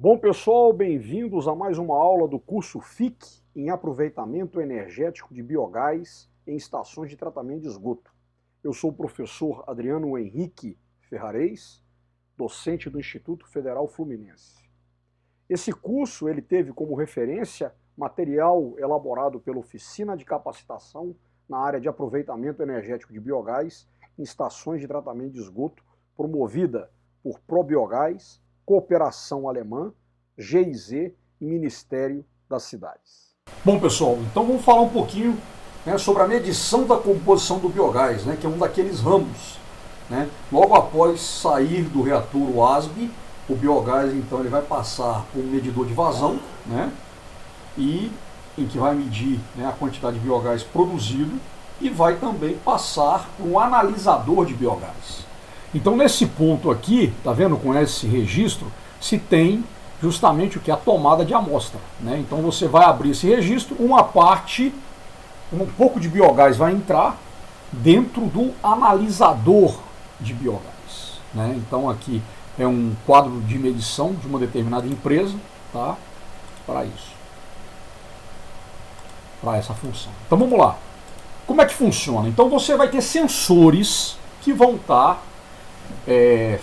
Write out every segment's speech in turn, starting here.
Bom pessoal, bem-vindos a mais uma aula do curso FIC em aproveitamento energético de biogás em estações de tratamento de esgoto. Eu sou o professor Adriano Henrique Ferrarez, docente do Instituto Federal Fluminense. Esse curso ele teve como referência material elaborado pela Oficina de Capacitação na área de aproveitamento energético de biogás em estações de tratamento de esgoto, promovida por Probiogás, Cooperação Alemã, GIZ e Ministério das Cidades. Bom pessoal, então vamos falar um pouquinho sobre a medição da composição do biogás, que é um daqueles ramos. Logo após sair do reator WASB, o biogás então ele vai passar por um medidor de vazão, e em que vai medir a quantidade de biogás produzido e vai também passar por um analisador de biogás. Então nesse ponto aqui, tá vendo, com esse registro, se tem justamente o que é a tomada de amostra. Então você vai abrir esse registro, uma parte, um pouco de biogás vai entrar dentro do analisador de biogás. Então aqui é um quadro de medição de uma determinada empresa, tá? Para isso. Para essa função. Então vamos lá. Como é que funciona? Então você vai ter sensores que vão estar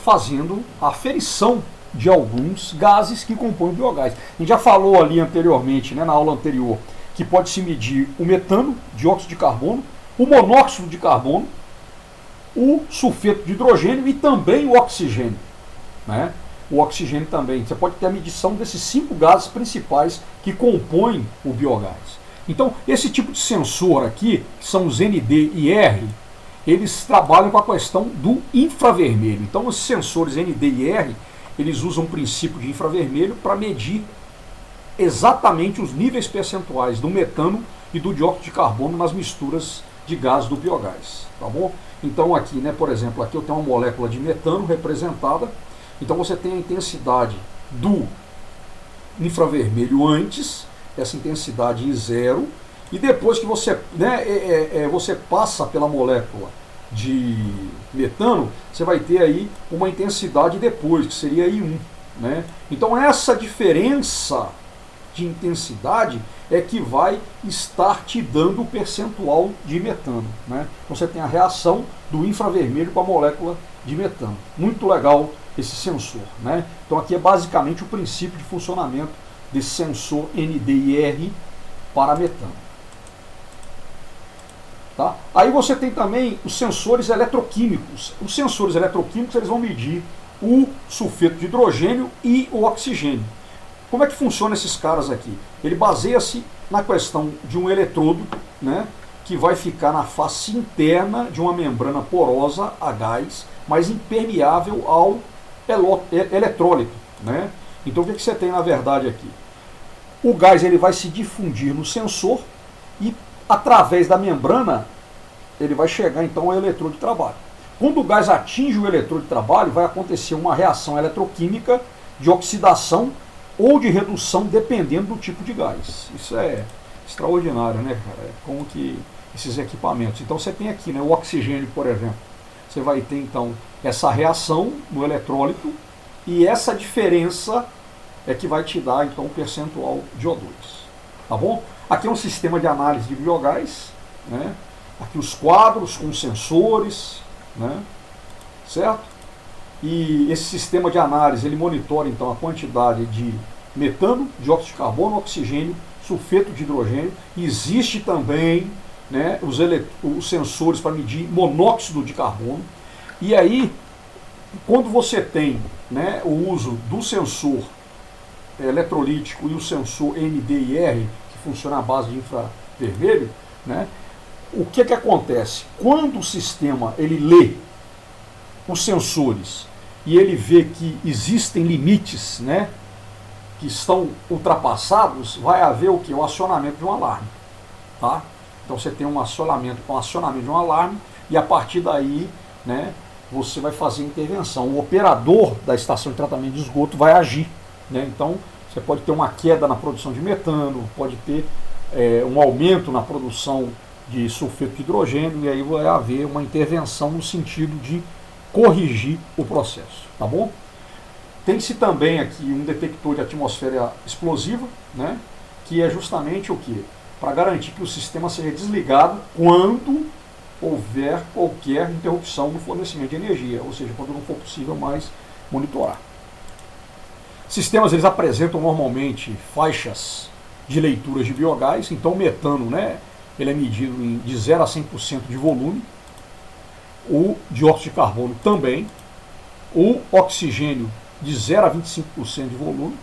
fazendo a aferição de alguns gases que compõem o biogás. A gente já falou ali anteriormente, na aula anterior, que pode-se medir o metano, dióxido de carbono, o monóxido de carbono, o sulfeto de hidrogênio e também o oxigênio. O oxigênio também. Você pode ter a medição desses 5 gases principais que compõem o biogás. Então, esse tipo de sensor aqui, que são os ND e R, eles trabalham com a questão do infravermelho. Então, os sensores ND e R, eles usam o princípio de infravermelho para medir exatamente os níveis percentuais do metano e do dióxido de carbono nas misturas de gás do biogás. Tá bom? Então, aqui, por exemplo, aqui eu tenho uma molécula de metano representada. Então, você tem a intensidade do infravermelho antes, essa intensidade em 0, e depois que você, você passa pela molécula de metano, você vai ter aí uma intensidade depois, que seria I1. Então essa diferença de intensidade é que vai estar te dando o percentual de metano. Então você tem a reação do infravermelho com a molécula de metano. Muito legal esse sensor. Então aqui é basicamente o princípio de funcionamento desse sensor ND&R para metano. Tá? Aí você tem também os sensores eletroquímicos. Os sensores eletroquímicos eles vão medir o sulfeto de hidrogênio e o oxigênio. Como é que funciona esses caras aqui? Ele baseia-se na questão de um eletrodo, que vai ficar na face interna de uma membrana porosa a gás, mas impermeável ao eletrólito. Então o que você tem na verdade aqui? O gás ele vai se difundir no sensor e através da membrana ele vai chegar então ao eletrodo de trabalho. Quando o gás atinge o eletrodo de trabalho, vai acontecer uma reação eletroquímica de oxidação ou de redução, dependendo do tipo de gás. Isso é extraordinário, cara? É como que esses equipamentos. Então você tem aqui, o oxigênio, por exemplo. Você vai ter então essa reação no eletrólito e essa diferença é que vai te dar então o percentual de O2. Tá bom? Aqui é um sistema de análise de biogás, Aqui os quadros com sensores, certo? E esse sistema de análise ele monitora então a quantidade de metano, dióxido de carbono, oxigênio, sulfeto de hidrogênio. Existe também os sensores para medir monóxido de carbono. E aí, quando você tem o uso do sensor eletrolítico e o sensor ND&R, que funciona à base de infravermelho, o que acontece? Quando o sistema ele lê os sensores e ele vê que existem limites que estão ultrapassados, vai haver o que? O acionamento de um alarme. Tá? Então você tem um acionamento de um alarme e a partir daí você vai fazer a intervenção. O operador da estação de tratamento de esgoto vai agir. Então você pode ter uma queda na produção de metano, pode ter um aumento na produção de sulfeto de hidrogênio, e aí vai haver uma intervenção no sentido de corrigir o processo, tá bom? Tem-se também aqui um detector de atmosfera explosiva, né, que é justamente o quê? Para garantir que o sistema seja desligado quando houver qualquer interrupção no fornecimento de energia, ou seja, quando não for possível mais monitorar. Sistemas eles apresentam normalmente faixas de leituras de biogás, então o metano, né, ele é medido de 0 a 100% de volume, o dióxido de carbono também, o oxigênio de 0 a 25% de volume,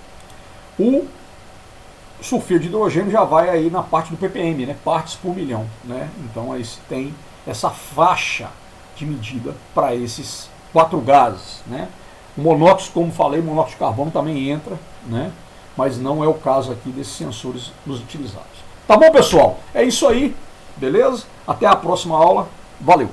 o sulfeto de hidrogênio já vai aí na parte do ppm, né, partes por milhão, né, então aí se tem essa faixa de medida para esses 4 gases, né. O monóxido, como falei, o monóxido de carbono também entra, né, mas não é o caso aqui desses sensores nos utilizados. Tá bom, pessoal? É isso aí, beleza? Até a próxima aula. Valeu!